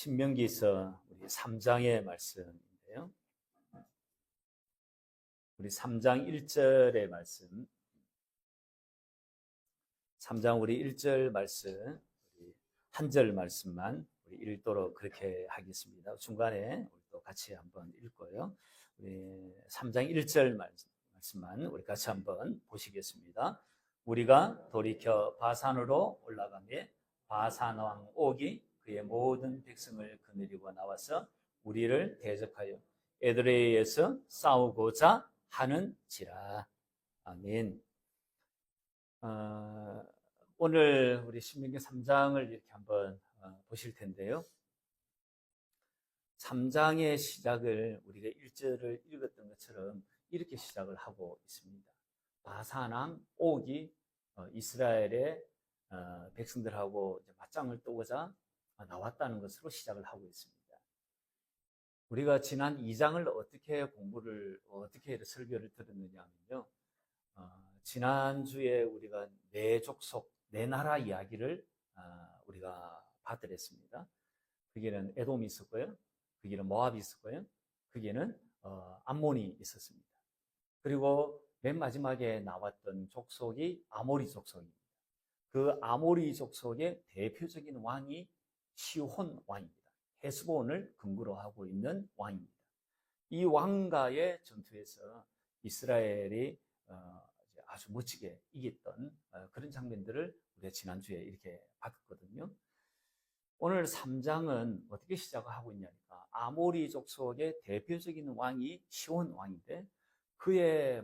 신명기서 우리 3장의 말씀인데요. 우리 3장 1절의 말씀, 3장 우리 1절 말씀, 우리 한 절 말씀만 우리 읽도록 그렇게 하겠습니다. 중간에 우리 또 같이 한번 읽고요. 우리 3장 1절 말씀만 우리 같이 한번 보시겠습니다. 우리가 돌이켜 바산으로 올라가매 바산 왕 옥이 그의 모든 백성을 거느리고 나와서 우리를 대적하여 에드레이에서 싸우고자 하는지라. 아멘. 오늘 우리 신명기 3장을 이렇게 한번 보실 텐데요. 3장의 시작을 우리가 1절을 읽었던 것처럼 이렇게 시작을 하고 있습니다. 바산 왕 옥이 이스라엘의 백성들하고 맞짱을 뜨고자 나왔다는 것으로 시작을 하고 있습니다. 우리가 지난 2장을 어떻게 설교를 들었느냐 하면요. 지난주에 우리가 네 족속, 네 나라 이야기를 우리가 봐드렸습니다. 거기에는 에돔이 있었고요. 거기에는 모압이 있었고요. 거기에는 암몬이 있었습니다. 그리고 맨 마지막에 나왔던 족속이 아모리 족속입니다. 그 아모리 족속의 대표적인 왕이 시혼 왕입니다. 헤스본을 근거로 하고 있는 왕입니다. 이 왕과의 전투에서 이스라엘이 아주 멋지게 이겼던 그런 장면들을 우리가 지난주에 이렇게 봤거든요. 오늘 3장은 어떻게 시작을 하고 있냐니까 아모리 족속의 대표적인 왕이 시혼 왕인데 그의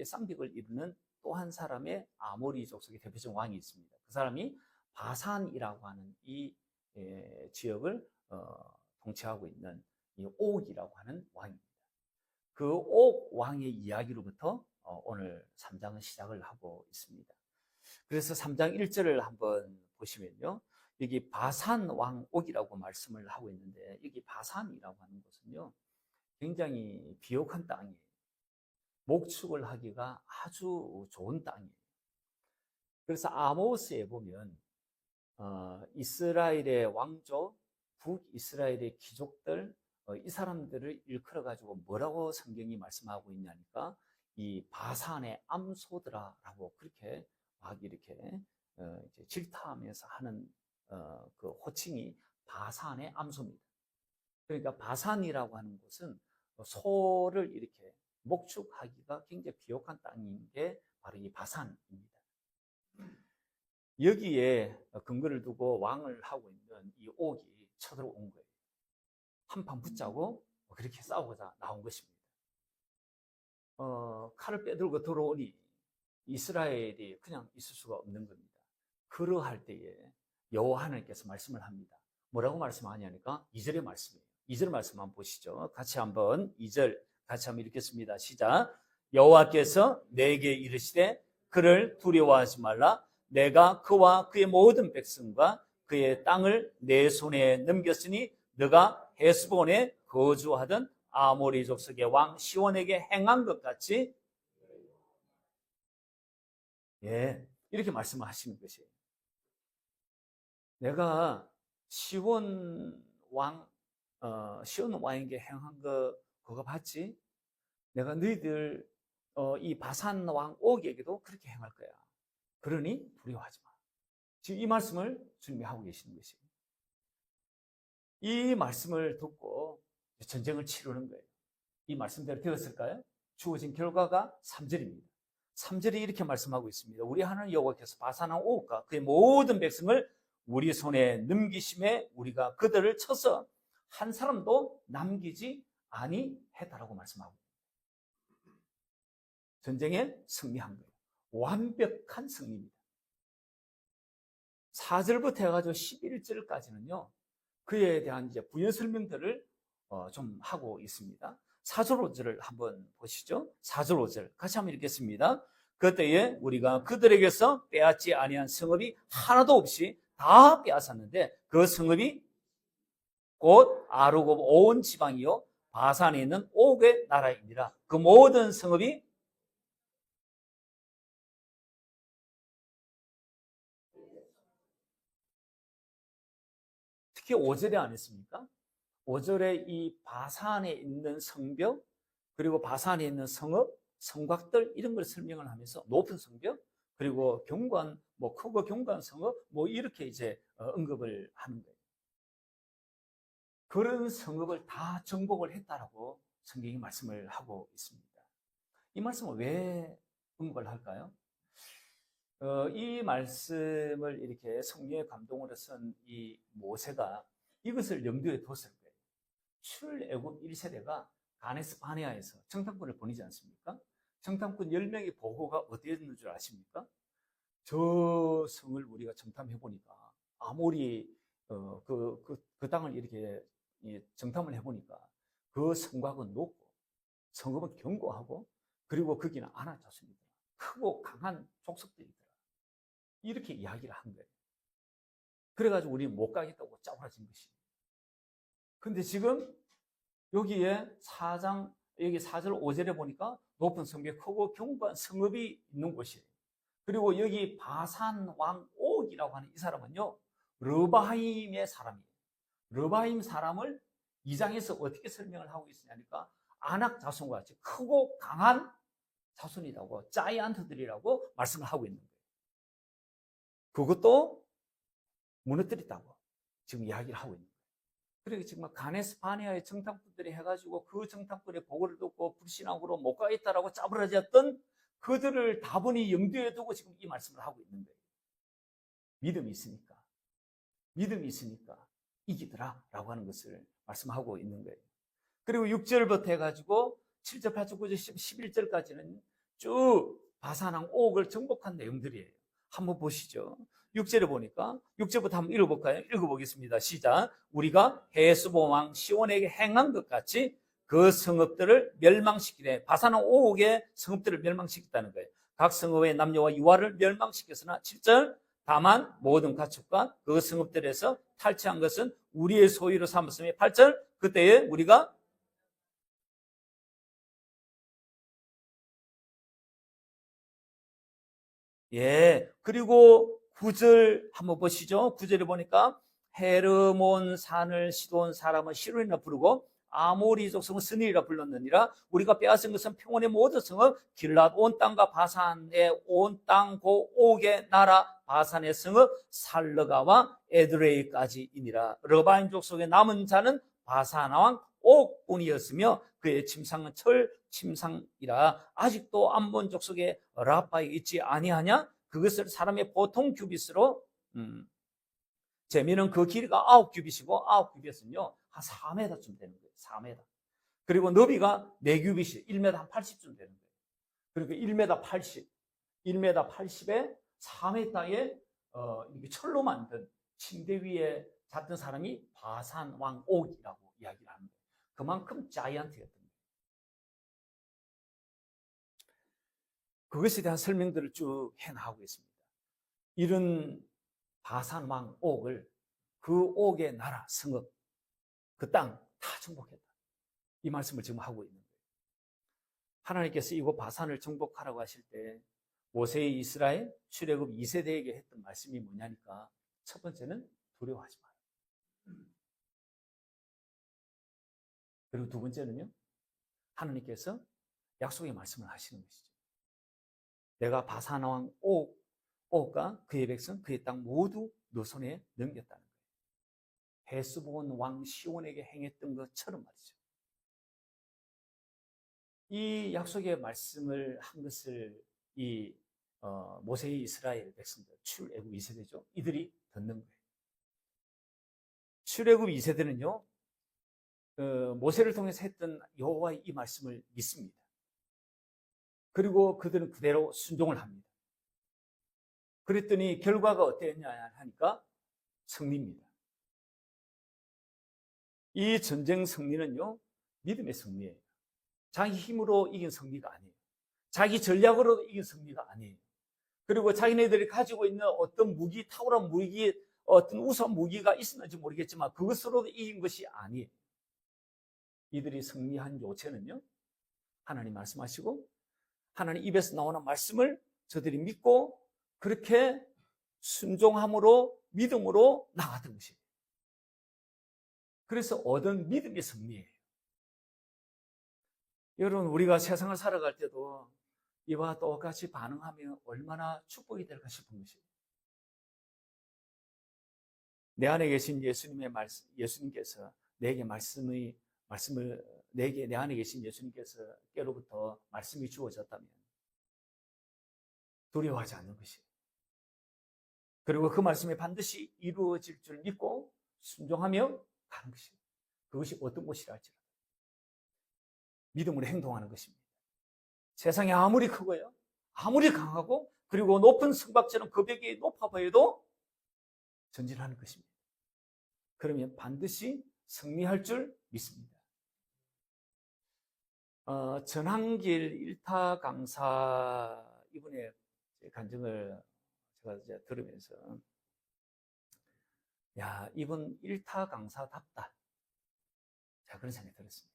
쌍벽을 이루는 또 한 사람의 아모리 족속의 대표적인 왕이 있습니다. 그 사람이 바산이라고 하는 이 지역을 통치하고 있는 이 옥이라고 하는 왕입니다. 그 옥 왕의 이야기로부터 오늘 3장은 시작을 하고 있습니다. 그래서 3장 1절을 한번 보시면요. 여기 바산 왕 옥이라고 말씀을 하고 있는데 여기 바산이라고 하는 곳은요. 굉장히 비옥한 땅이에요. 목축을 하기가 아주 좋은 땅이에요. 그래서 아모스에 보면 이스라엘의 왕조, 북이스라엘의 귀족들, 이 사람들을 일컬어 가지고 뭐라고 성경이 말씀하고 있냐니까 이 바산의 암소들아라고 그렇게 막 이렇게 이제 질타하면서 하는 그 호칭이 바산의 암소입니다. 그러니까 바산이라고 하는 곳은 소를 이렇게 목축하기가 굉장히 비옥한 땅인 게 바로 이 바산입니다. 여기에 근거를 두고 왕을 하고 있는 이 옥이 쳐들어온 거예요. 한판 붙자고 그렇게 싸우고자 나온 것입니다. 칼을 빼들고 들어오니 이스라엘이 그냥 있을 수가 없는 겁니다. 그러할 때에 여호와 하나님께서 말씀을 합니다. 뭐라고 말씀하냐니까 2절의 말씀이에요. 2절 말씀 한번 보시죠. 같이 한번 2절 같이 한번 읽겠습니다. 시작. 여호와께서 내게 이르시되 그를 두려워하지 말라. 내가 그와 그의 모든 백성과 그의 땅을 내 손에 넘겼으니 너가 헤스본에 거주하던 아모리 족속의 왕 시온에게 행한 것 같이 이렇게 말씀을 하시는 것이에요. 내가 시온 왕에게 행한 거 그거 봤지? 내가 너희들 이 바산 왕 옥에게도 그렇게 행할 거야. 그러니 두려워하지 마. 지금 이 말씀을 주님이 하고 계시는 것이에요. 이 말씀을 듣고 전쟁을 치르는 거예요. 이 말씀대로 되었을까요? 주어진 결과가 3절입니다. 3절이 이렇게 말씀하고 있습니다. 우리 하나님 여호와께서 바산 왕 옥과 그의 모든 백성을 우리 손에 넘기심에 우리가 그들을 쳐서 한 사람도 남기지 아니했다라고 말씀하고 있습니다. 전쟁에 승리한 거예요. 완벽한 승리입니다. 4절부터 해가지고 11절까지는요, 그에 대한 이제 부연 설명들을 좀 하고 있습니다. 4절 5절을 한번 보시죠. 4절 5절 같이 한번 읽겠습니다. 그때에 우리가 그들에게서 빼앗지 아니한 성읍이 하나도 없이 다 빼앗았는데 그 성읍이 곧 아르곱 온 지방이요 바산에 있는 옥의 나라입니다. 그 모든 성읍이 특히 5절에 안 했습니까? 5절에 이 바산에 있는 성벽, 그리고 바산에 있는 성읍, 성곽들 이런 걸 설명을 하면서 높은 성벽, 그리고 경관, 뭐 크고 경관 성읍, 뭐 이렇게 이제 언급을 하는 거예요. 그런 성읍을 다 정복을 했다라고 성경이 말씀을 하고 있습니다. 이 말씀을 왜 언급을 할까요? 이 말씀을 이렇게 성령의 감동으로 쓴 이 모세가 이것을 염두에 뒀을 거예요. 출애굽 1세대가 가네스 바네아에서 정탐꾼을 보내지 않습니까? 정탐꾼 10명의 보고가 어디에 있는 줄 아십니까? 저 성을 우리가 정탐해 보니까 아모리 그 땅을 이렇게 정탐을 해 보니까 그 성곽은 높고 성읍은 견고하고 그리고 거기는 아낙 자손이더라. 크고 강한 족속들이더라. 이렇게 이야기를 한 거예요. 그래가지고 우리는 못 가겠다고 짜부라진 것이에요. 근데 지금 여기에 4장, 여기 4절 5절에 보니까 높은 성벽, 크고 견고한 성읍이 있는 곳이에요. 그리고 여기 바산 왕 옥이라고 하는 이 사람은요, 르바임의 사람이에요. 르바임 사람을 2장에서 어떻게 설명을 하고 있으냐니까 아낙 자손과 같이 크고 강한 자손이라고, 자이언트들이라고 말씀을 하고 있는 거예요. 그것도 무너뜨렸다고 지금 이야기를 하고 있는 거예요. 그러니까 지금 가네스 바네아의 정탐꾼들이 해가지고 그 정탐꾼의 보고를 듣고 불신앙으로 못 가겠다라고 짜부라졌던 그들을 다분히 염두에 두고 지금 이 말씀을 하고 있는 거예요. 믿음이 있으니까 이기더라 라고 하는 것을 말씀하고 있는 거예요. 그리고 6절부터 해가지고 7절, 8절, 9절, 11절까지는 쭉 바산왕 옥을 정복한 내용들이에요. 한번 보시죠. 6절에 보니까 6절부터 한번 읽어볼까요? 읽어보겠습니다. 시작. 우리가 헤스본 왕 시온에게 행한 것 같이 그 성읍들을 멸망시키되, 바산왕 옥의 성읍들을 멸망시켰다는 거예요. 각 성읍의 남녀와 유아를 멸망시켰으나 7절 다만 모든 가축과 그 성읍들에서 탈취한 것은 우리의 소유로 삼았으며 8절 그때에 우리가 그리고 9절 한번 보시죠. 9절에 보니까 헤르몬 산을 시돈 사람은 시론이라 부르고 아모리족 성은 스니라 불렀느니라. 우리가 빼앗은 것은 평원의 모든 성은 길랏 온 땅과 바산의 온 땅 고 옥의 나라 바산의 성은 살르가와 에드레이까지이니라. 르바임족 속에 남은 자는 바산 왕 옥뿐이었으며 그의 침상은 철 침상이라. 아직도 암몬족 속에 라파에 있지 아니하냐? 그것을 사람의 보통 규빗으로 재미는 그 길이가 9규빗이고 9규빗은요 한 4m쯤 되는 거예요. 4m. 그리고 너비가 4규빗이 1m 한 80쯤 되는 거예요. 그러니까 1m 80, 1m 80에 4m에 이렇게 철로 만든 침대 위에 잤던 사람이 바산 왕 옥이라고 이야기를 하는 거예요. 그만큼 자이언트였던 거예요. 그것에 대한 설명들을 쭉 해나가고 있습니다. 이런 바산 왕 옥을 그 옥의 나라, 성읍, 그 땅 다 정복했다. 이 말씀을 지금 하고 있는 거예요. 하나님께서 이곳 바산을 정복하라고 하실 때 모세의 이스라엘 출애굽 2세대에게 했던 말씀이 뭐냐니까 첫 번째는 두려워하지 마라. 그리고 두 번째는요, 하나님께서 약속의 말씀을 하시는 것이죠. 내가 바산 왕 옥과 그의 백성, 그의 땅 모두 너 손에 넘겼다는 거예요. 헤스본 왕 시온에게 행했던 것처럼 말이죠. 이 약속의 말씀을 한 것을 이 모세의 이스라엘 백성들, 출애굽 2세대죠. 이들이 듣는 거예요. 출애굽 2세대는요, 모세를 통해서 했던 여호와의 이 말씀을 믿습니다. 그리고 그들은 그대로 순종을 합니다. 그랬더니 결과가 어땠냐 하니까 승리입니다. 이 전쟁 승리는요, 믿음의 승리예요. 자기 힘으로 이긴 승리가 아니에요. 자기 전략으로 이긴 승리가 아니에요. 그리고 자기네들이 가지고 있는 어떤 무기, 탁월한 무기, 어떤 우수한 무기가 있었는지 모르겠지만 그것으로 이긴 것이 아니에요. 이들이 승리한 요체는요, 하나님 말씀하시고 하나님 입에서 나오는 말씀을 저들이 믿고 그렇게 순종함으로 믿음으로 나갔던 것이에요. 그래서 얻은 믿음이 승리예요. 여러분, 우리가 세상을 살아갈 때도 이와 똑같이 반응하면 얼마나 축복이 될까 싶은 것이에요. 내 안에 계신 예수님의 말씀, 예수님께서 내게 내 안에 계신 예수님께로부터 말씀이 주어졌다면 두려워하지 않는 것이에요. 그리고 그 말씀이 반드시 이루어질 줄 믿고 순종하며 가는 것이에요. 그것이 어떤 것이라 할지라도 믿음으로 행동하는 것입니다. 세상이 아무리 크고요, 아무리 강하고, 그리고 높은 성박처럼 그 벽이 높아 보여도 전진하는 것입니다. 그러면 반드시 승리할 줄 믿습니다. 전한길 일타 강사 이분의 간증을 제가 이제 들으면서, 야, 이분 일타 강사답다, 자, 그런 생각이 들었습니다.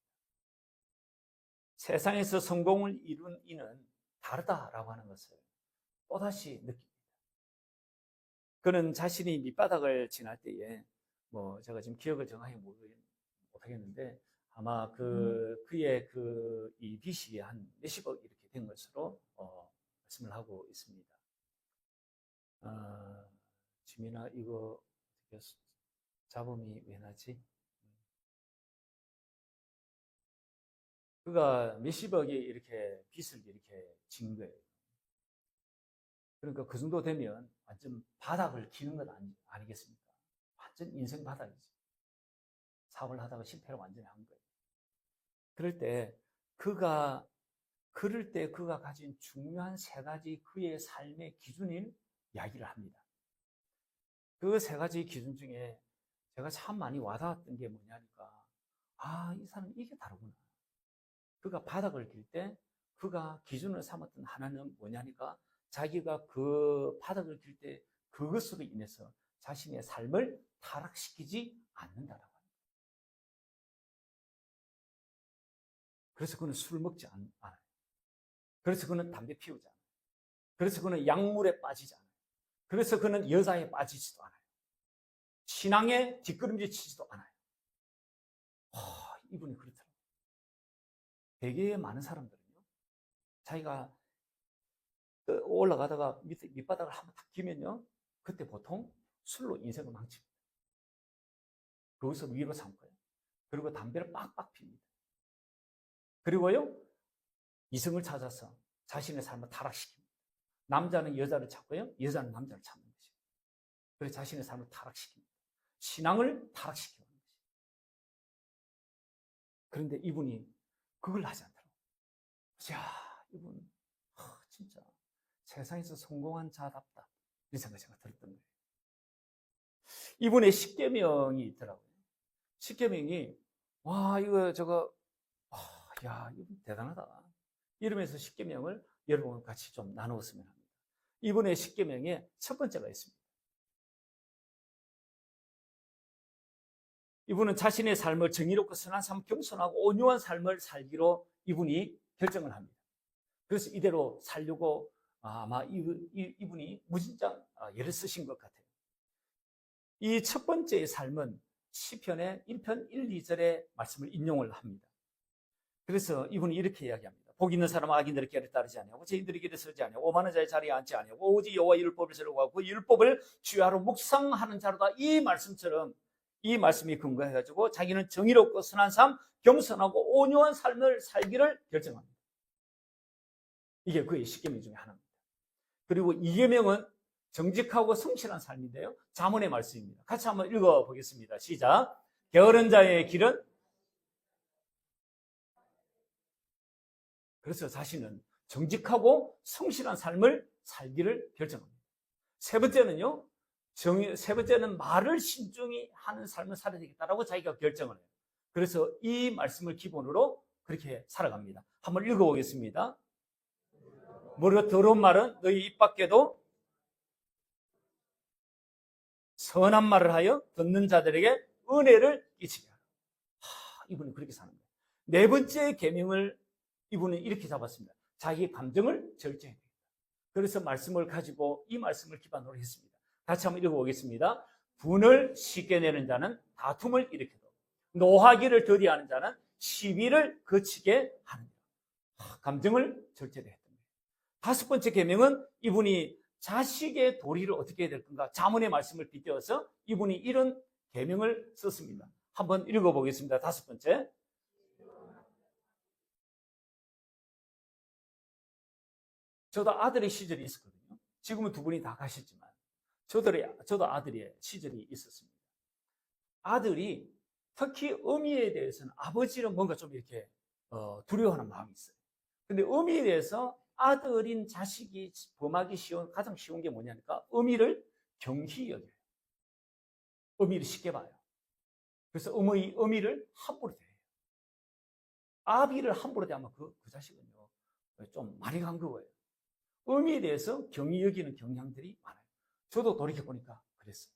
세상에서 성공을 이룬 이는 다르다라고 하는 것을 또다시 느낍니다. 그는 자신이 밑바닥을 지날 때에, 제가 지금 기억을 정확히 못하겠는데, 아마 그의 이 빚이 한 몇십억 이렇게 된 것으로 말씀을 하고 있습니다. 지민아, 이거 잡음이 왜 나지? 그가 몇십억이 이렇게 빚을 이렇게 진 거예요. 그러니까 그 정도 되면 완전 바닥을 기는 건 아니겠습니까? 완전 인생 바닥이죠. 사업을 하다가 실패를 완전히 한 거예요. 그럴 때 그가 가진 중요한 세 가지 그의 삶의 기준을 이야기를 합니다. 그 세 가지 기준 중에 제가 참 많이 와닿았던 게 뭐냐니까, 이 사람 이게 다르구나. 그가 바닥을 길 때 그가 기준을 삼았던 하나는 뭐냐니까, 자기가 그 바닥을 길 때 그것으로 인해서 자신의 삶을 타락시키지 않는다라고 합니다. 그래서 그는 술을 먹지 않아요. 그래서 그는 담배 피우지 않아요. 그래서 그는 약물에 빠지지 않아요. 그래서 그는 여자에 빠지지도 않아요. 신앙에 뒷걸음질 치지도 않아요. 이분이 그렇더라고요. 되게 많은 사람들은요, 자기가 올라가다가 밑바닥을 한번 탁 기면요, 그때 보통 술로 인생을 망칩니다. 거기서 위로 삼고요. 그리고 담배를 빡빡 핍니다. 그리고요, 이성을 찾아서 자신의 삶을 타락시킵니다. 남자는 여자를 찾고요, 여자는 남자를 찾는 것이죠. 그래서 자신의 삶을 타락시킵니다. 신앙을 타락시키는 것이죠. 그런데 이분이 그걸 하지 않더라고요. 야, 이분 진짜 세상에서 성공한 자답다, 이런 생각이 제가 들었던 거예요. 이분의 십계명이 있더라고요. 십계명이, 이거 이분 대단하다, 이러면서 십계명을 여러분과 같이 좀 나누었으면 합니다. 이분의 십계명에 첫 번째가 있습니다. 이분은 자신의 삶을 정의롭고 선한 삶, 겸손하고 온유한 삶을 살기로 이분이 결정을 합니다. 그래서 이대로 살려고 아마 이분이 무진장 애를 쓰신 것 같아요. 이 첫 번째의 삶은 시편의 1편 1, 2절의 말씀을 인용을 합니다. 그래서 이분이 이렇게 이야기합니다. 복 있는 사람은 악인들의 길에 따르지 아니하고 죄인들의 길에 서지 아니하고 오만한 자의 자리에 앉지 아니하고 오직 여호와의 율법을 새로워하고 그 율법을 주야로 묵상하는 자로다. 이 말씀처럼 이 말씀이 근거해가지고 자기는 정의롭고 선한 삶, 겸손하고 온유한 삶을 살기를 결정합니다. 이게 그의 십계명 중에 하나입니다. 그리고 이계명은 정직하고 성실한 삶인데요, 잠언의 말씀입니다. 같이 한번 읽어보겠습니다. 시작. 게으른 자의 길은, 그래서 자신은 정직하고 성실한 삶을 살기를 결정합니다. 세 번째는요, 세 번째는 말을 신중히 하는 삶을 살아야 되겠다라고 자기가 결정을 해요. 그래서 이 말씀을 기본으로 그렇게 살아갑니다. 한번 읽어보겠습니다. 무릇 더러운 말은 너희 입 밖에도 선한 말을 하여 듣는 자들에게 은혜를 끼치게 하라. 이분은 그렇게 사는 거예요. 네 번째 계명을 이분은 이렇게 잡았습니다. 자기의 감정을 절제해야 됩니다. 그래서 말씀을 가지고 이 말씀을 기반으로 했습니다. 같이 한번 읽어보겠습니다. 분을 쉽게 내는 자는 다툼을 일으켜도 노하기를 더디하는 자는 시비를 거치게 하느니라. 감정을 절제를 했던 거예요. 다섯 번째 계명은 이분이 자식의 도리를 어떻게 해야 될 건가? 자문의 말씀을 빗대어서 이분이 이런 계명을 썼습니다. 한번 읽어보겠습니다. 다섯 번째. 저도 아들의 시절이 있었거든요. 지금은 두 분이 다 가셨지만 저도 아들의 시절이 있었습니다. 아들이 특히 어미에 대해서는 아버지는 뭔가 좀 이렇게 두려워하는 마음이 있어요. 근데 어미에 대해서 아들인 자식이 범하기 쉬운, 가장 쉬운 게 뭐냐니까 어미를 경히 여겨요. 어미를 쉽게 봐요. 그래서 어미를 함부로 대해요. 아비를 함부로 대하면 그 자식은요, 좀 많이 간 거예요. 어미에 대해서 경히 여기는 경향들이 많아요. 저도 돌이켜보니까 그랬어요.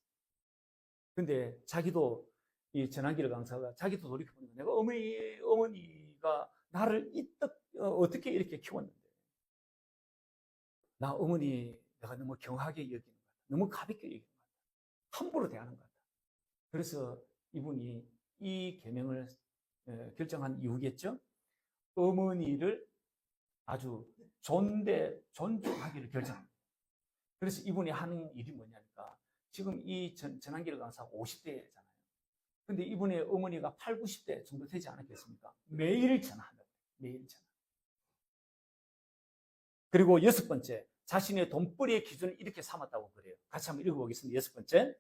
근데 자기도, 이 전한길 강사가 자기도 돌이켜보니까 내가 어머니가 나를 어떻게 이렇게 키웠는데, 나 어머니 내가 너무 경하게 여기는 것 같아. 너무 가볍게 여기는 것 같아. 함부로 대하는 것 같아. 그래서 이분이 이 계명을 결정한 이유겠죠. 어머니를 아주 존중하기를 결정합니다. 그래서 이분이 하는 일이 뭐냐니까 지금 이 전한길 강사 50대잖아요. 근데 이분의 어머니가 8, 90대 정도 되지 않았겠습니까? 매일 전화한다. 매일 전화. 그리고 여섯 번째, 자신의 돈벌이의 기준을 이렇게 삼았다고 그래요. 같이 한번 읽어보겠습니다. 여섯 번째,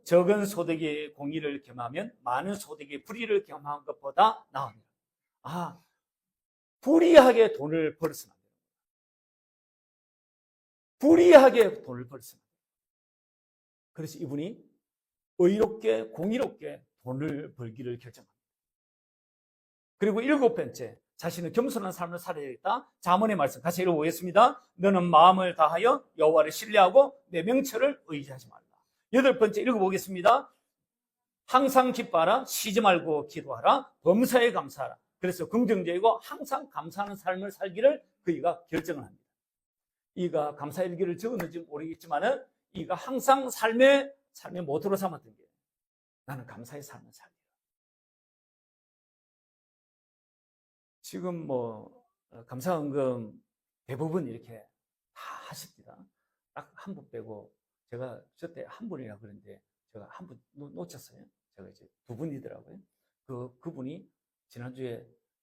적은 소득의 공의를 겸하면 많은 소득의 불의를 겸한 것보다 나옵니다. 불의하게 돈을 벌었으면 안 돼요. 불의하게 돈을 벌었으면 안 돼요. 그래서 이분이 의롭게, 공의롭게 돈을 벌기를 결정합니다. 그리고 일곱 번째, 자신은 겸손한 삶을 살아야겠다. 잠언의 말씀 같이 읽어보겠습니다. 너는 마음을 다하여 여호와를 신뢰하고 내 명철을 의지하지 말라. 여덟 번째 읽어보겠습니다. 항상 기뻐하라. 쉬지 말고 기도하라. 범사에 감사하라. 그래서 긍정적이고 항상 감사하는 삶을 살기를 그이가 결정을 합니다. 이가 감사일기를 적었는지 모르겠지만은 이가 항상 삶의 모토로 삼았던 게 나는 감사의 삶을 살기라. 지금 감사헌금 대부분 이렇게 다 하십니다. 딱 한 분 빼고 제가 저때 한 분이라고 그랬는데 제가 한 분 놓쳤어요. 제가 이제 두 분이더라고요. 그분이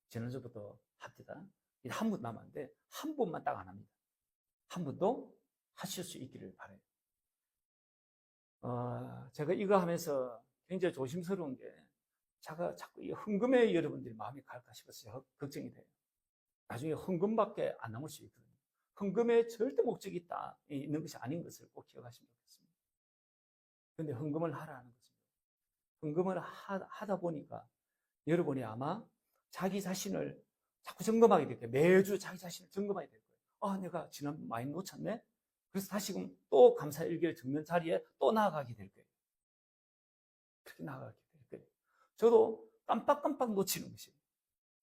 지난주부터 합니다. 한 분 남았는데 한 분만 딱 안 합니다. 한 분도 하실 수 있기를 바라요. 제가 이거 하면서 굉장히 조심스러운 게 자꾸 이 헌금에 여러분들이 마음이 갈까 싶어서 걱정이 돼요. 나중에 헌금밖에 안 남을 수 있거든요. 헌금에 절대 목적이 있는 것이 아닌 것을 꼭 기억하시면 좋겠습니다. 그런데 헌금을 하라는 것입니다. 헌금을 하다 보니까 여러분이 아마 자기 자신을 자꾸 점검하게 될 거예요. 매주 자기 자신을 점검하게 될 거예요. 내가 지난번 많이 놓쳤네? 그래서 다시금 또 감사일기를 적는 자리에 또 나아가게 될 거예요. 그렇게 나아가게 될 거예요. 저도 깜빡깜빡 놓치는 것이에요.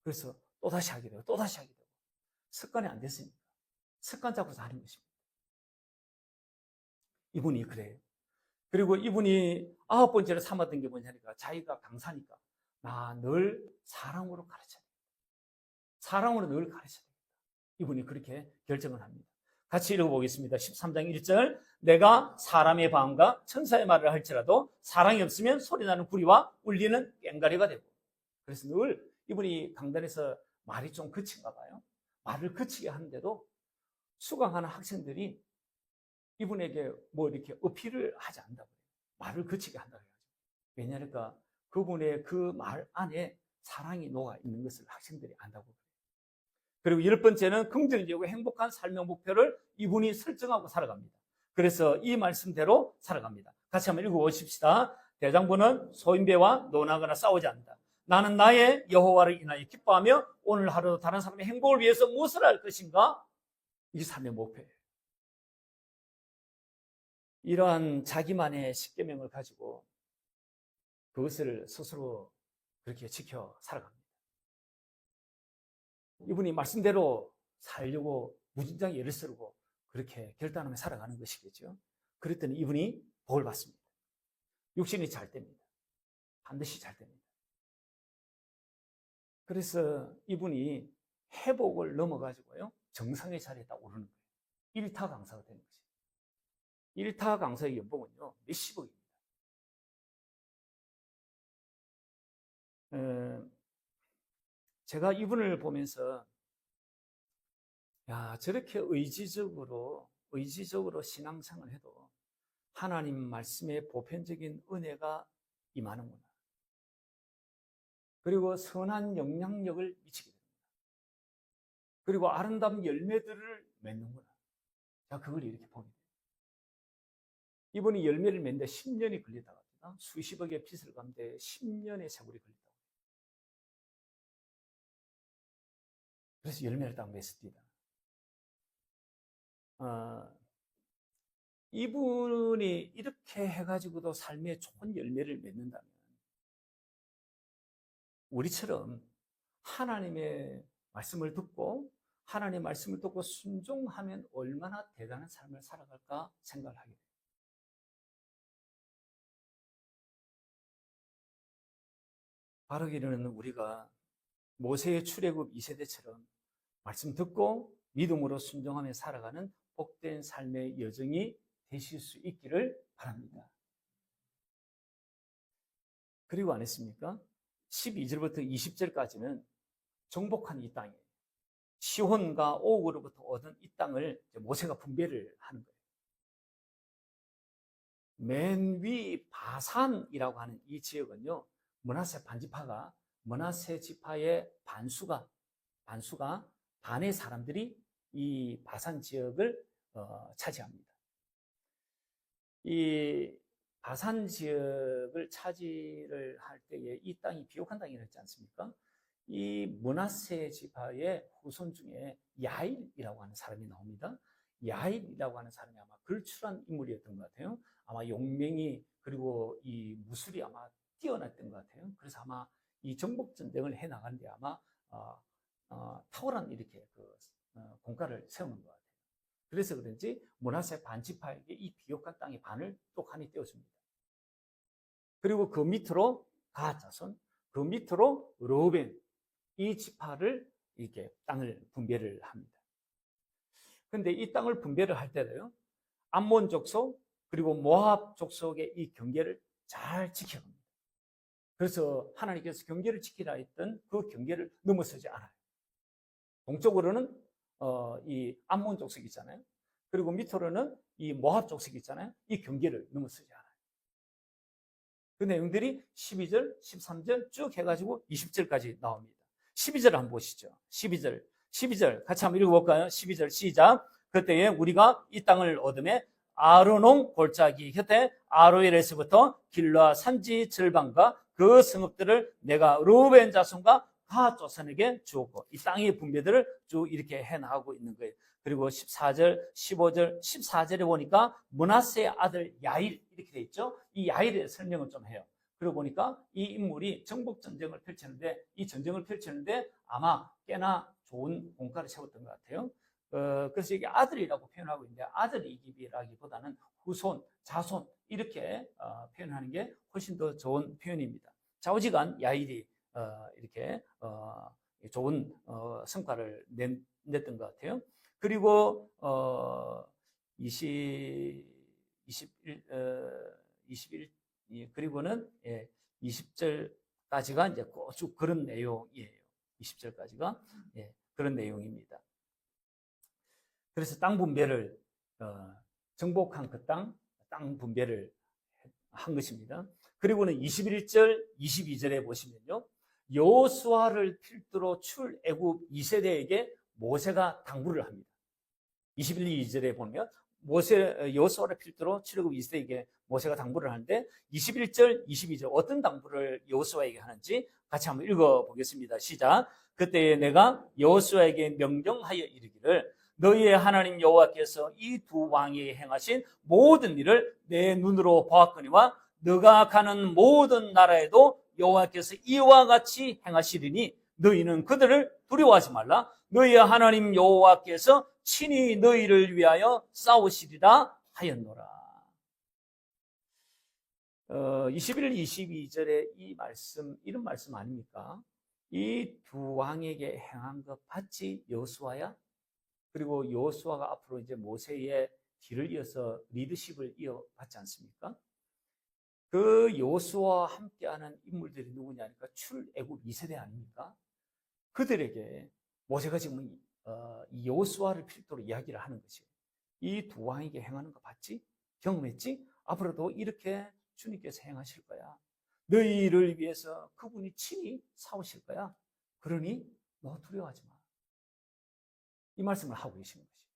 그래서 또다시 하게 되고 또다시 하게 되고 습관이 안 됐으니까 습관 잡고서 하는 것입니다. 이분이 그래요. 그리고 이분이 아홉 번째로 삼았던 게 뭐냐니까 자기가 강사니까 나 늘 사랑으로 가르쳐야 됩니다. 사랑으로 늘 가르쳐야 됩니다. 이분이 그렇게 결정을 합니다. 같이 읽어보겠습니다. 13장 1절 내가 사람의 방언과 천사의 말을 할지라도 사랑이 없으면 소리나는 구리와 울리는 꽹과리가 되고 그래서 늘 이분이 강단에서 말이 좀 거친가 봐요. 말을 거치게 하는데도 수강하는 학생들이 이분에게 이렇게 어필을 하지 않는다고 해요. 말을 거치게 한다고 해요. 왜냐하니까 그분의 그 말 안에 사랑이 녹아 있는 것을 학생들이 안다고 해요. 그리고 열 번째는 긍정적이고 행복한 삶의 목표를 이분이 설정하고 살아갑니다. 그래서 이 말씀대로 살아갑니다. 같이 한번 읽어보십시다. 대장부는 소인배와 논하거나 싸우지 않는다. 나는 나의 여호와를 인하여 기뻐하며 오늘 하루도 다른 사람의 행복을 위해서 무엇을 할 것인가? 이 삶의 목표예요. 이러한 자기만의 십계명을 가지고 그것을 스스로 그렇게 지켜 살아갑니다. 이분이 말씀대로 살려고 무진장에 애를 쓰고 그렇게 결단하며 살아가는 것이겠죠. 그랬더니 이분이 복을 받습니다. 육신이 잘 됩니다. 반드시 잘 됩니다. 그래서 이분이 회복을 넘어가지고요, 정상의 자리에 딱 오르는 거예요. 1타 강사가 되는 거죠. 1타 강사의 연봉은요, 몇십억입니다. 제가 이분을 보면서, 야, 저렇게 의지적으로 신앙생활을 해도 하나님 말씀에 보편적인 은혜가 임하는구나. 그리고 선한 영향력을 미치게 됩니다. 그리고 아름다운 열매들을 맺는구나. 자, 그걸 이렇게 보게 돼요. 이분이 열매를 맺는데 10년이 걸렸다고 합니다. 수십억의 빚을 갚는데 10년의 세월이 걸렸다고. 그래서 열매를 딱 맺습니다. 이분이 이렇게 해가지고도 삶에 좋은 열매를 맺는다면 우리처럼 하나님의 말씀을 듣고 순종하면 얼마나 대단한 삶을 살아갈까 생각을 하게 돼요. 바르기는 우리가 모세의 출애굽 2세대처럼 말씀 듣고 믿음으로 순종하며 살아가는 복된 삶의 여정이 되실 수 있기를 바랍니다. 그리고 안 했습니까? 12절부터 20절까지는 정복한 이 땅이에요. 시혼과 옥으로부터 얻은 이 땅을 모세가 분배를 하는 거예요. 맨 위 바산이라고 하는 이 지역은요, 므낫세 반지파가 므낫세 지파의 반수가 반의 사람들이 이 바산 지역을 차지합니다. 이 바산 지역을 차지를 할 때에 이 땅이 비옥한 땅이었지 않습니까? 이 므낫세 지파의 후손 중에 야일이라고 하는 사람이 나옵니다. 야일이라고 하는 사람이 아마 걸출한 인물이었던 것 같아요. 아마 용맹이 그리고 이 무술이 아마 뛰어났던 것 같아요. 그래서 아마 이 정복 전쟁을 해 나가는데 아마 탁월한 이렇게 공과를 세우는 것 같아요. 그래서 그런지 므낫세 반지파에게 이 비옥한 땅의 반을 똑하니 떼어줍니다. 그리고 그 밑으로 갓 자손, 그 밑으로 르우벤, 이 지파를 이렇게 땅을 분배를 합니다. 그런데 이 땅을 분배를 할 때도요, 암몬 족속 그리고 모압 족속의 이 경계를 잘 지켜갑니다. 그래서 하나님께서 경계를 지키라 했던 그 경계를 넘어서지 않아요. 동쪽으로는 이 암몬 족속이 있잖아요. 그리고 밑으로는 이 모압 족속이 있잖아요. 이 경계를 넘어서지 않아요. 그 내용들이 12절, 13절 쭉 해가지고 20절까지 나옵니다. 12절 한번 보시죠. 12절 같이 한번 읽어볼까요? 12절 시작. 그때에 우리가 이 땅을 얻음에 아르논 골짜기 곁에 아로엘에서부터 길라 산지 절반과 그 성읍들을 내가 르우벤 자손과 갓 자손에게 주었고, 이 땅의 분배들을 쭉 이렇게 해나가고 있는 거예요. 그리고 14절, 15절, 14절에 보니까 므낫세의 아들 야일 이렇게 돼 있죠. 이 야일의 설명을 좀 해요. 그러고 보니까 이 인물이 정복 전쟁을 펼쳤는데, 이 전쟁을 펼쳤는데 아마 꽤나 좋은 공과를 세웠던 것 같아요. 그래서 이게 아들이라고 표현하고 있는데, 아들이기라기보다는 후손, 자손 이렇게 표현하는 게 훨씬 더 좋은 표현입니다. 좌우지간 야일이 이렇게 좋은 성과를 냈던 것 같아요. 그리고 21 그리고는 20절까지가 이제 쭉 그런 내용이에요. 20절까지가 그런 내용입니다. 그래서 땅 분배를 정복한 그 땅 분배를 한 것입니다. 그리고는 21절, 22절에 보시면요, 여호수아를 필두로 출애굽 2세대에게 모세가 당부를 합니다. 21, 2절에 보면 여호수아를 필두로 출애굽 2세대에게 모세가 당부를 하는데, 21절, 22절 어떤 당부를 여호수아에게 하는지 같이 한번 읽어보겠습니다. 시작. 그때 내가 여호수아에게 명령하여 이르기를, 너희의 하나님 여호와께서 이 두 왕이 행하신 모든 일을 내 눈으로 보았거니와 너가 가는 모든 나라에도 여호와께서 이와 같이 행하시리니 너희는 그들을 두려워하지 말라. 너희의 하나님 여호와께서 친히 너희를 위하여 싸우시리라 하였노라. 21, 22절의 이 말씀, 이런 말씀 아닙니까? 이 두 왕에게 행한 것 봤지 여호수아야? 그리고 여호수아가 앞으로 이제 모세의 뒤를 이어서 리더십을 이어받지 않습니까? 그 여호수아와 함께하는 인물들이 누구냐니까 출애굽 2세대 아닙니까? 그들에게 모세가 지금 이 여호수아를 필두로 이야기를 하는 것이에요. 이 두 왕에게 행하는 거 봤지? 경험했지? 앞으로도 이렇게 주님께서 행하실 거야. 너희를 위해서 그분이 친히 싸우실 거야. 그러니 너 두려워하지 마. 이 말씀을 하고 계시는 것이에요.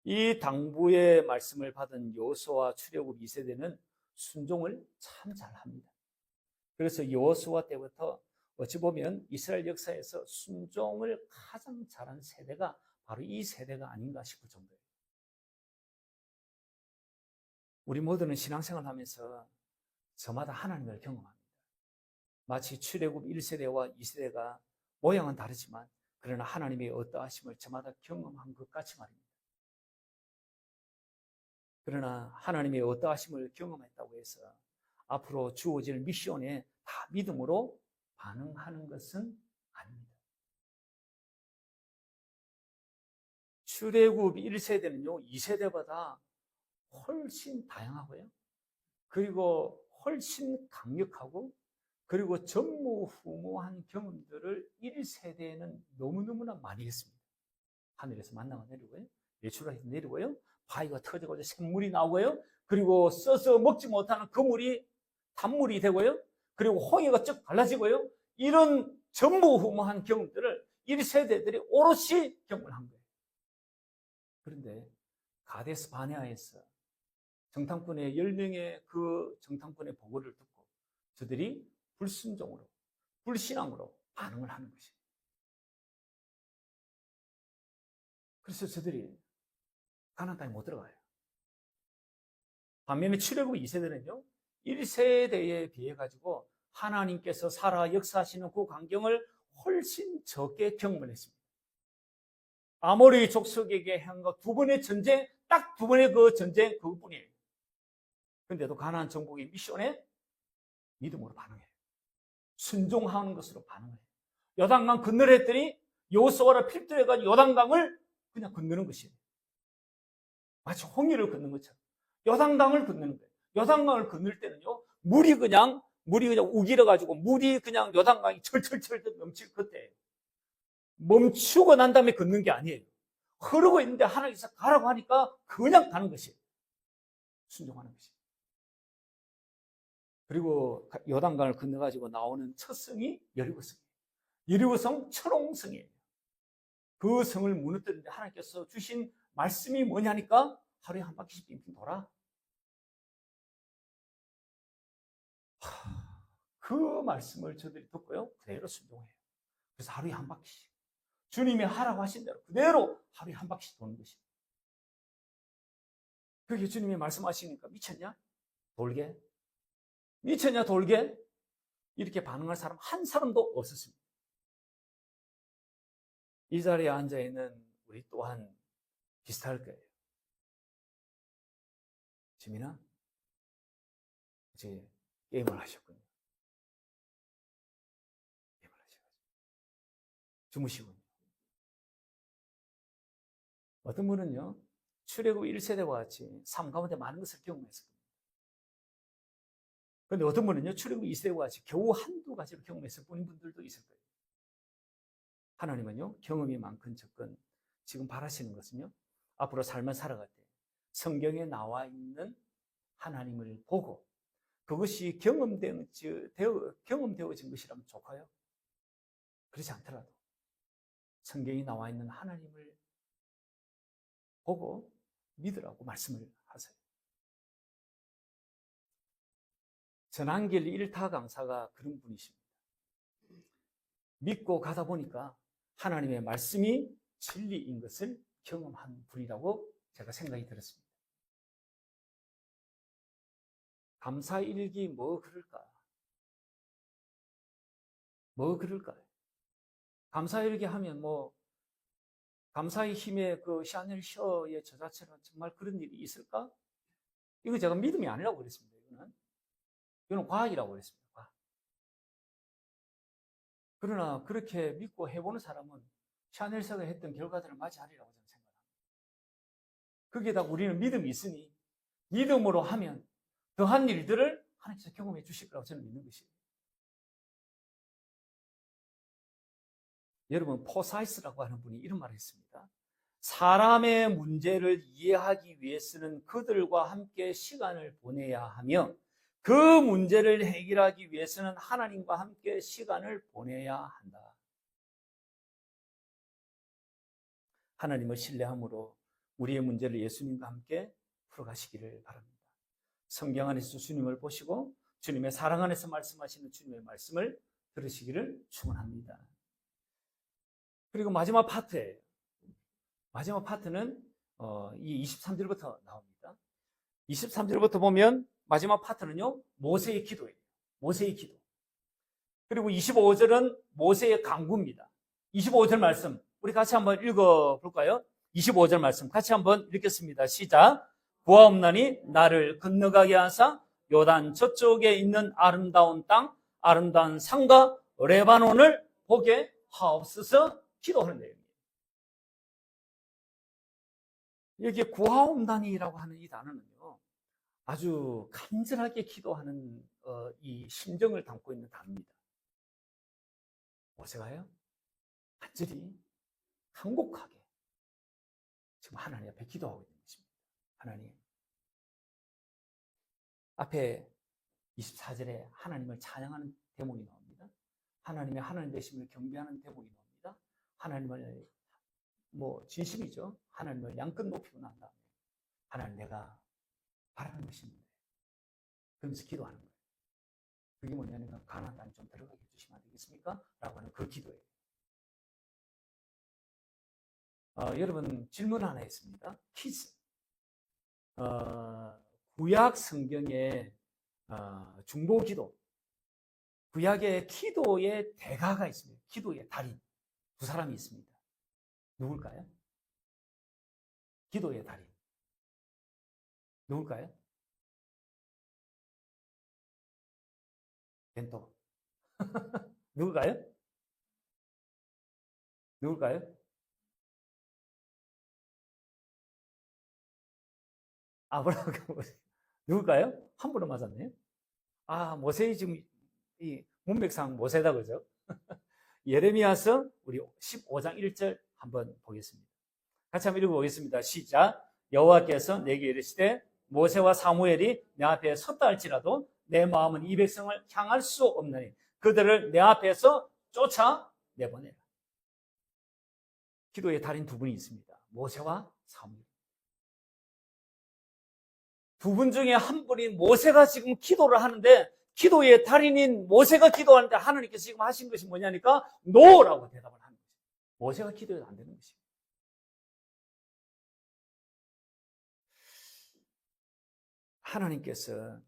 이 당부의 말씀을 받은 여호수아 출애굽 2세대는 순종을 참 잘합니다. 그래서 여호수아 때부터 어찌 보면 이스라엘 역사에서 순종을 가장 잘한 세대가 바로 이 세대가 아닌가 싶을 정도예요. 우리 모두는 신앙생활을 하면서 저마다 하나님을 경험합니다. 마치 출애굽 1세대와 2세대가 모양은 다르지만 그러나 하나님의 어떠하심을 저마다 경험한 것 같이 말입니다. 그러나 하나님의 어떠하심을 경험했다고 해서 앞으로 주어질 미션에 다 믿음으로 반응하는 것은 아닙니다. 출애굽 1세대는요, 2세대보다 훨씬 다양하고요. 그리고 훨씬 강력하고 그리고 전무후무한 경험들을 1세대에는 너무너무나 많이 했습니다. 하늘에서 만나가 내리고요. 예수가 내리고요. 바위가 터져가지고 샘물이 나오고요. 그리고 써서 먹지 못하는 그 물이 단물이 되고요. 그리고 홍해가 쭉 갈라지고요. 이런 전무후무한 경험들을 1세대들이 오롯이 경험을 한 거예요. 그런데 가데스 바네아에서 정탐꾼의 10명의 그 정탐꾼의 보고를 듣고 저들이 불순종으로, 불신앙으로 반응을 하는 것이에요. 그래서 저들이 가나안 땅에 못 들어가요. 반면에 출애굽 2세대는요, 1세대에 비해 가지고 하나님께서 살아 역사하시는 그 광경을 훨씬 적게 경험을 했습니다. 아모리 족속에게 한 거 두 번의 전쟁, 딱 두 번의 그 전쟁 그것뿐이에요. 그런데도 가나안 정복의 미션에 믿음으로 반응해요. 순종하는 것으로 반응해요. 요단강 건너려 했더니 여호수아를 필두로 해가지고 요단강을 그냥 건너는 것이에요. 마치 홍해를 건너는 것처럼 요단강을 건너는 거예요. 요단강을 건널 때는요, 물이 그냥 우기려가지고 물이 그냥 요단강이 철철철 넘칠 그때예요. 멈추고 난 다음에 걷는 게 아니에요. 흐르고 있는데 하나님께서 가라고 하니까 그냥 가는 것이에요. 순종하는 것이에요. 그리고 요단강을 건너가지고 나오는 첫 성이 여리고성이에요. 여리고성 철옹성이에요. 그 성을 무너뜨리는데 하나님께서 주신 말씀이 뭐냐니까 하루에 한 바퀴씩 빙빙 돌아. 그 말씀을 저들이 듣고요, 그대로 순종해요. 그래서 하루에 한 바퀴씩 주님이 하라고 하신 대로 그대로 하루에 한 바퀴씩 도는 것입니다. 그게 주님이 말씀하시니까 미쳤냐? 돌게? 미쳤냐? 돌게? 이렇게 반응할 사람 한 사람도 없었습니다. 이 자리에 앉아있는 우리 또한 비슷할 거예요. 지민아, 이제 게임을 하셨군요. 게임을 하셔가지고 주무시군요. 어떤 분은요, 출애굽 1세대와 같이 삶 가운데 많은 것을 경험했을 겁니다. 그런데 어떤 분은요, 출애굽 2세대와 같이 겨우 한두 가지를 경험했을 뿐인 분들도 있을 거예요. 하나님은요, 경험이 많건 적건 지금 바라시는 것은요, 앞으로 삶을 살아갈 때 성경에 나와 있는 하나님을 보고 그것이 경험되어진 것이라면 좋고요. 그렇지 않더라도 성경에 나와 있는 하나님을 보고 믿으라고 말씀을 하세요. 전한길 1타 강사가 그런 분이십니다. 믿고 가다 보니까 하나님의 말씀이 진리인 것을 경험한 분이라고 제가 생각이 들었습니다. 감사일기 뭐 그럴까? 뭐 그럴까요? 감사일기 하면 뭐 감사의 힘의 그 샤넬 셔의 저자처럼 정말 그런 일이 있을까? 이거 제가 믿음이 아니라고 그랬습니다. 이거는 과학이라고 그랬습니다. 과학. 그러나 그렇게 믿고 해보는 사람은 샤넬사가 했던 결과들을 맞이하리라고 저는 생각합니다. 거기에다 우리는 믿음이 있으니 믿음으로 하면 더한 일들을 하나님께서 경험해 주실 거라고 저는 믿는 것이에요. 여러분, 포사이스라고 하는 분이 이런 말을 했습니다. 사람의 문제를 이해하기 위해서는 그들과 함께 시간을 보내야 하며 그 문제를 해결하기 위해서는 하나님과 함께 시간을 보내야 한다. 하나님을 신뢰함으로 우리의 문제를 예수님과 함께 풀어가시기를 바랍니다. 성경 안에서 주님을 보시고 주님의 사랑 안에서 말씀하시는 주님의 말씀을 들으시기를 축원합니다. 그리고 마지막 파트예요. 마지막 파트는 이 23절부터 나옵니다. 23절부터 보면 마지막 파트는요, 모세의 기도예요. 모세의 기도. 그리고 25절은 모세의 간구입니다. 25절 말씀 우리 같이 한번 읽어볼까요? 25절 말씀 같이 한번 읽겠습니다. 시작. 구하옵나니 나를 건너가게 하사 요단 저쪽에 있는 아름다운 땅, 아름다운 산과 레바논을 보게 하옵소서. 기도하는 내용이에요. 여기에 구하옵나니라고 하는 이 단어는요, 아주 간절하게 기도하는 이 심정을 담고 있는 단어입니다. 모세가요, 간절히 간곡하게 지금 하나님 앞에 기도하고 있는 것입니다. 하나님, 앞에 24절에 하나님을 찬양하는 대목이 나옵니다. 하나님의 하나님 되심을 경배하는 대목이 나옵니다. 하나님을 진심이죠. 하나님을 양끝 높이고 난 다음에 하나님, 내가 바라는 것이 있는데, 그러면서 기도하는 거예요. 그게 뭐냐면 가나안 땅에 좀 들어가게 해주시면 안 되겠습니까? 라고 하는 그 기도예요. 여러분, 질문 하나 있습니다. 퀴즈. 구약 성경에 중보 기도, 구약의 기도의 대가가 있습니다. 기도의 달인 두 사람이 있습니다. 누굴까요? 기도의 달인 누굴까요? 벤토 누굴까요? 누굴까요? 아브라함. 누굴까요? 한 분은 맞았네요. 모세의 지금 이 문맥상 모세다, 그죠? 예레미야서 우리 15장 1절 한번 보겠습니다. 같이 한번 읽어보겠습니다. 시작. 여호와께서 내게 이르시되 모세와 사무엘이 내 앞에 섰다 할지라도 내 마음은 이 백성을 향할 수 없느니 그들을 내 앞에서 쫓아내보내라. 기도의 달인 두 분이 있습니다. 모세와 사무엘. 두 분 중에 한 분인 모세가 지금 기도를 하는데, 기도의 달인인 모세가 기도하는데 하나님께서 지금 하신 것이 뭐냐니까 노라고 대답을 하는 거죠. 모세가 기도해도 안 되는 것이에요. 하나님께서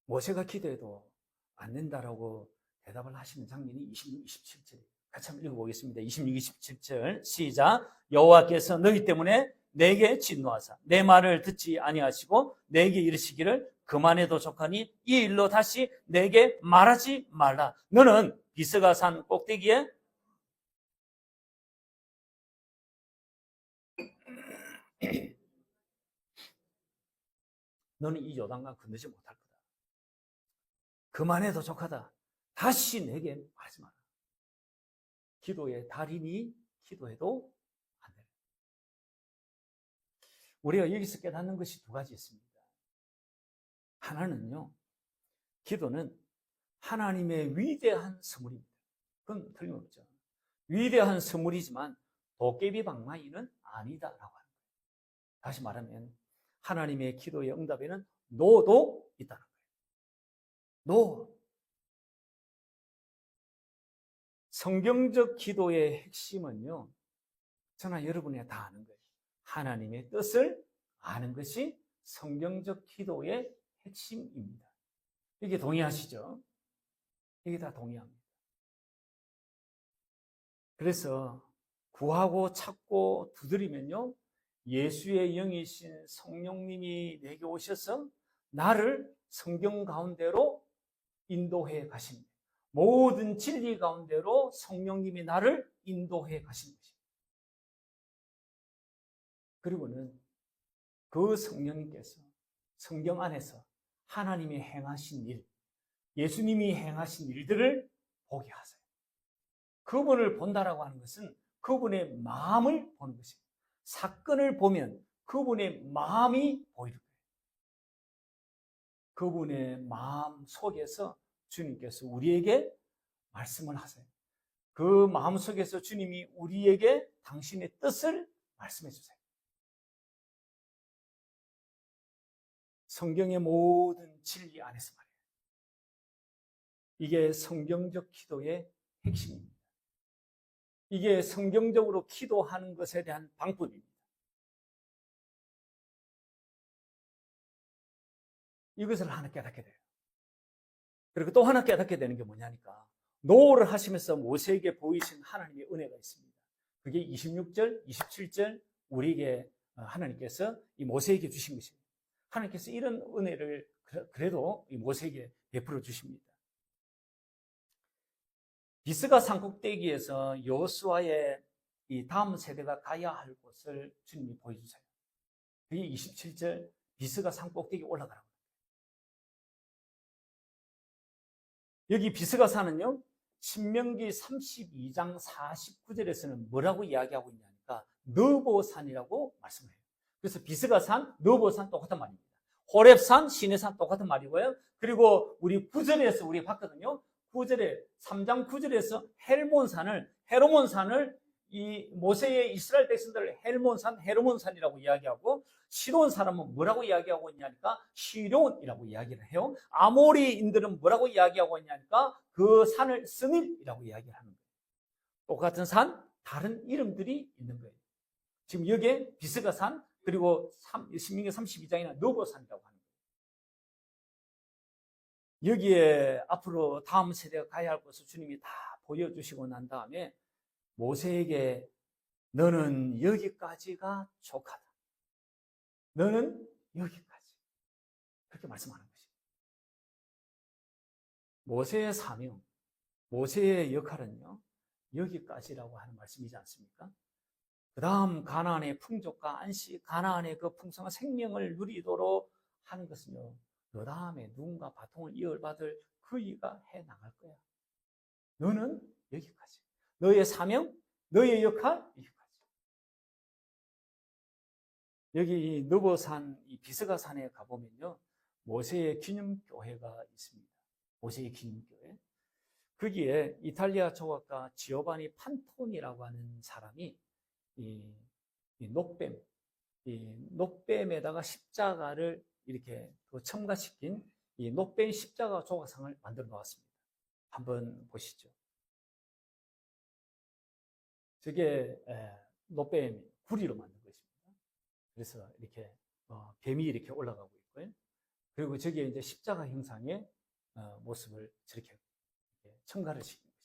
모세가 기도해도 안 된다라고 대답을 하시는 장면이 26, 27절. 같이 한번 읽어보겠습니다. 26, 27절 시작. 여호와께서 너희 때문에 내게 진노하사 내 말을 듣지 아니하시고 내게 이르시기를 그만해도 족하니 이 일로 다시 내게 말하지 말라. 너는 비스가 산 꼭대기에 너는 이 요단강 건너지 못할 거다. 그만해도 족하다. 다시 내게 말하지 마라. 기도의 달인이 기도해도 안 돼요. 우리가 여기서 깨닫는 것이 두 가지 있습니다. 하나는요, 기도는 하나님의 위대한 선물입니다. 그건 틀림없죠. 위대한 선물이지만 도깨비 방망이는 아니다라고 하는 거예요. 다시 말하면 하나님의 기도의 응답에는 노도 있다는 거예요. 노. 성경적 기도의 핵심은요, 저나 여러분이 다 아는 거예요. 하나님의 뜻을 아는 것이 성경적 기도의 핵심입니다. 이게 동의하시죠? 이게 다 동의합니다. 그래서 구하고 찾고 두드리면요, 예수의 영이신 성령님이 내게 오셔서 나를 성경 가운데로 인도해 가십니다. 모든 진리 가운데로 성령님이 나를 인도해 가시는 것입니다. 그리고는 그 성령님께서 성경 안에서 하나님이 행하신 일, 예수님이 행하신 일들을 보게 하세요. 그분을 본다라고 하는 것은 그분의 마음을 보는 것입니다. 사건을 보면 그분의 마음이 보이는 거예요. 그분의 마음 속에서 주님께서 우리에게 말씀을 하세요. 그 마음 속에서 주님이 우리에게 당신의 뜻을 말씀해 주세요. 성경의 모든 진리 안에서 말이에요. 이게 성경적 기도의 핵심입니다. 이게 성경적으로 기도하는 것에 대한 방법입니다. 이것을 하나 깨닫게 돼요. 그리고 또 하나 깨닫게 되는 게 뭐냐니까 노를 하시면서 모세에게 보이신 하나님의 은혜가 있습니다. 그게 26절, 27절 우리에게 하나님께서 이 모세에게 주신 것입니다. 하나님께서 이런 은혜를 그래도 이 모세에게 베풀어 주십니다. 비스가 산꼭대기에서 여호수아의 이 다음 세대가 가야 할 곳을 주님이 보여주세요. 그게 27절 비스가 산꼭대기 올라가라고. 여기 비스가 산은요, 신명기 32장 49절에서는 뭐라고 이야기하고 있냐니까 느보산이라고 말씀해요. 그래서 비스가 산, 느보산 똑같은 말입니다. 호렙산, 시내산 똑같은 말이고요. 그리고 우리 9절에서 우리 봤거든요. 9절에 3장 9절에서 헤르몬산을 이 모세의 이스라엘 백성들을 헤르몬산이라고 이야기하고 시돈 사람은 뭐라고 이야기하고 있냐니까 시론이라고 이야기를 해요. 아모리인들은 뭐라고 이야기하고 있냐니까 그 산을 스닐이라고 이야기를 하는 거예요. 똑같은 산, 다른 이름들이 있는 거예요. 지금 여기에 비스가 산, 그리고 신명기 32장이나 느보산이라고 하는 거예요. 여기에 앞으로 다음 세대가 가야 할 것을 주님이 다 보여주시고 난 다음에 모세에게 너는 여기까지가 족하다. 너는 여기까지. 그렇게 말씀하는 것입니다. 모세의 사명, 모세의 역할은요, 여기까지라고 하는 말씀이지 않습니까? 그 다음 가나안의 풍족과 안식, 가나안의 그 풍성한 생명을 누리도록 하는 것은요, 그 다음에 누군가 바통을 이어받을 그이가 해나갈 거야. 너는 여기까지. 너의 사명, 너의 역할, 여기까지. 여기 이 느보산, 이 비스가산에 가보면요, 모세의 기념교회가 있습니다. 모세의 기념교회. 거기에 이탈리아 조각가 지오바니 판토니라고 하는 사람이 이 녹뱀에다가 십자가를 이렇게 첨가시킨 이 녹뱀 십자가 조각상을 만들어 놓았습니다. 한번 보시죠. 저게 녹뱀 구리로 만든 것입니다. 그래서 이렇게 뱀이 이렇게 올라가고 있고요. 그리고 저기에 이제 십자가 형상의 모습을 저렇게 첨가를 시킨 것입니다.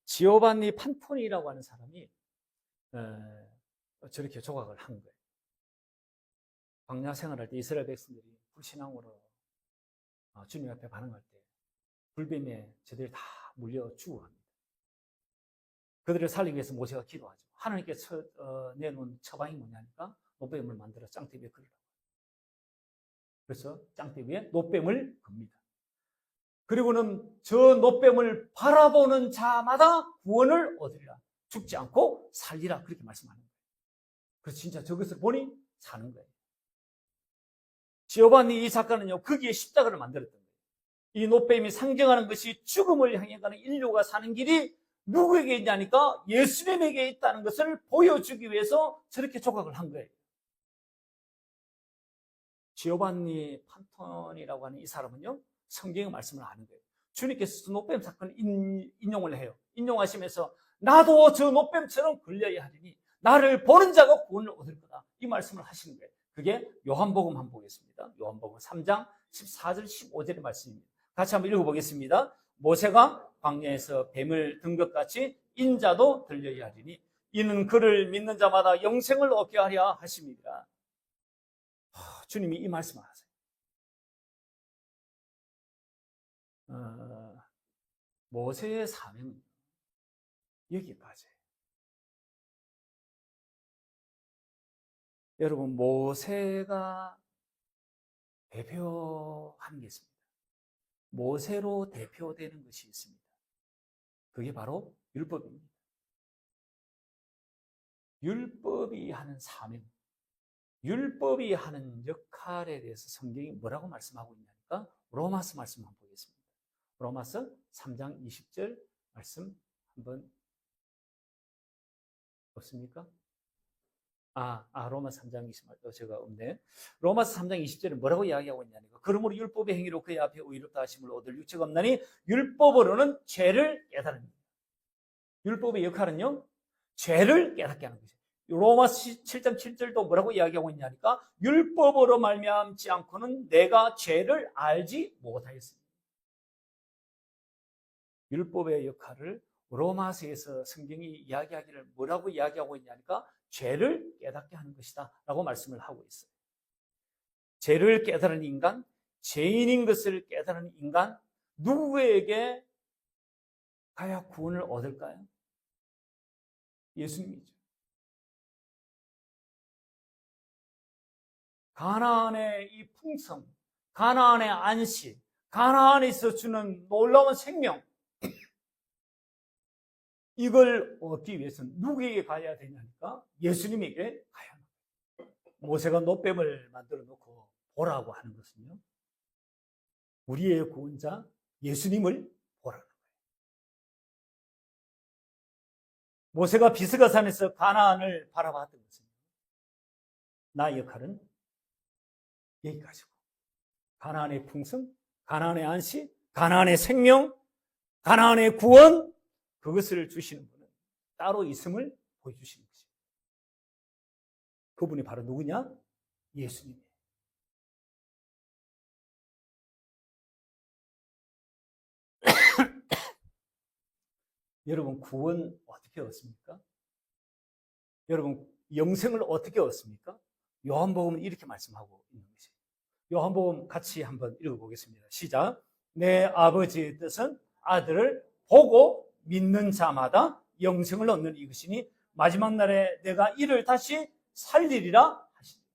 지오반니 판토니라고 하는 사람이 저렇게 조각을 한 거예요. 광야 생활할 때 이스라엘 백성들이 불신앙으로 주님 앞에 반응할 때 불뱀에 저들이 다 물려 죽어갑니다. 그들을 살리기 위해서 모세가 기도하죠. 하나님께서 내놓은 처방이 뭐냐니까 노뱀을 만들어 짱대 위에 걸으라고. 그래서 짱대 위에 노뱀을 겁니다. 그리고는 저 노뱀을 바라보는 자마다 구원을 얻으리라. 죽지 않고 살리라. 그렇게 말씀하는 거예요. 그래서 진짜 저것을 보니 사는 거예요. 지오반니 이 작가는요, 거기에 십자가를 만들었던 거예요. 이 노뱀이 상징하는 것이 죽음을 향해 가는 인류가 사는 길이 누구에게 있냐니까 예수님에게 있다는 것을 보여주기 위해서 저렇게 조각을 한 거예요. 지오반니 판톤이라고 하는 이 사람은요, 성경의 말씀을 아는 거예요. 주님께서 노뱀 사건을 인용을 해요. 인용하시면서 나도 저 노뱀처럼 걸려야 하리니 나를 보는 자가 구원을 얻을 거다. 이 말씀을 하시는 거예요. 그게 요한복음 한번 보겠습니다. 요한복음 3장 14절 15절의 말씀입니다. 같이 한번 읽어보겠습니다. 모세가 광야에서 뱀을 든 것 같이 인자도 들려야 하리니 이는 그를 믿는 자마다 영생을 얻게 하려 하심이니라. 주님이 이 말씀을 하세요. 모세의 사명은 여기까지. 여러분, 모세가 대표하는 게 있습니다. 모세로 대표되는 것이 있습니다. 그게 바로 율법입니다. 율법이 하는 사명, 율법이 하는 역할에 대해서 성경이 뭐라고 말씀하고 있냐니까 로마서 말씀 한번 보겠습니다. 로마서 3장 20절 말씀 한번 없습니까? 로마서 3장 20절 제가 없네. 로마서 3장 20절에 뭐라고 이야기하고 있냐니까 그러므로 율법의 행위로 그의 앞에 의롭다 하심을 얻을 육체가 없나니 율법으로는 죄를 깨달은 겁니다. 율법의 역할은요, 죄를 깨닫게 하는 거죠. 로마서 7장 7절도 뭐라고 이야기하고 있냐니까 율법으로 말미암지 않고는 내가 죄를 알지 못하였습니다. 율법의 역할을 로마서에서 성경이 이야기하기를 뭐라고 이야기하고 있냐니까 죄를 깨닫게 하는 것이다 라고 말씀을 하고 있어요. 죄를 깨달은 인간, 죄인인 것을 깨달은 인간, 누구에게 가야 구원을 얻을까요? 예수님이죠. 가나안의 이 풍성, 가나안의 안식, 가나안에서 주는 놀라운 생명, 이걸 얻기 위해서는 누구에게 가야 되냐니까 예수님에게 가야 합니다. 모세가 놋뱀을 만들어 놓고 보라고 하는 것은요, 우리의 구원자 예수님을 보라는 거예요. 모세가 비스가산에서 가나안을 바라봤던 것은 나의 역할은 여기까지고, 가나안의 풍성, 가나안의 안식, 가나안의 생명, 가나안의 구원, 그것을 주시는 분은 따로 있음을 보여주시는 것입니다. 그분이 바로 누구냐? 예수님이에요. 여러분, 구원 어떻게 얻습니까? 여러분, 영생을 어떻게 얻습니까? 요한복음은 이렇게 말씀하고 있는 것이에요. 요한복음 같이 한번 읽어보겠습니다. 시작. 내 아버지의 뜻은 아들을 보고 믿는 자마다 영생을 얻는 이것이니 마지막 날에 내가 이를 다시 살리리라 하십니다.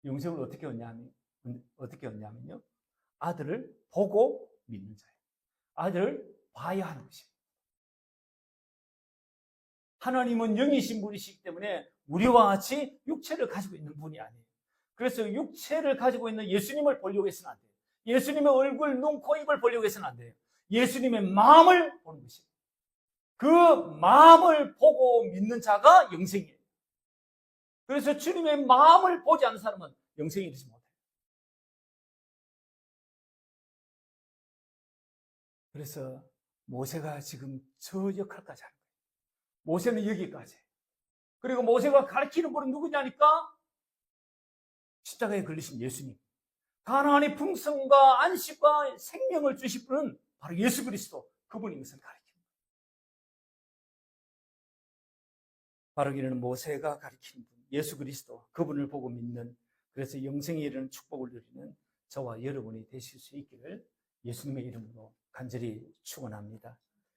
영생을 어떻게 얻냐면요, 아들을 보고 믿는 자예요. 아들을 봐야 하는 것입니다. 하나님은 영이신 분이시기 때문에 우리와 같이 육체를 가지고 있는 분이 아니에요. 그래서 육체를 가지고 있는 예수님을 보려고 해서는 안 돼요. 예수님의 얼굴, 눈, 코, 입을 보려고 해서는 안 돼요. 예수님의 마음을 보는 것입니다. 그 마음을 보고 믿는 자가 영생이에요. 그래서 주님의 마음을 보지 않는 사람은 영생이 되지 못해요. 그래서 모세가 지금 저 역할까지 하는 거예요. 모세는 여기까지. 그리고 모세가 가르치는 분은 누구냐니까 십자가에 걸리신 예수님. 가나안의 풍성과 안식과 생명을 주실 분은 바로 예수 그리스도, 그분이 것을 가르칩니다. 바로 이르는 모세가 가르치는 분, 예수 그리스도, 그분을 보고 믿는, 그래서 영생에 이르는 축복을 누리는 저와 여러분이 되실 수 있기를 예수님의 이름으로 간절히 축원합니다.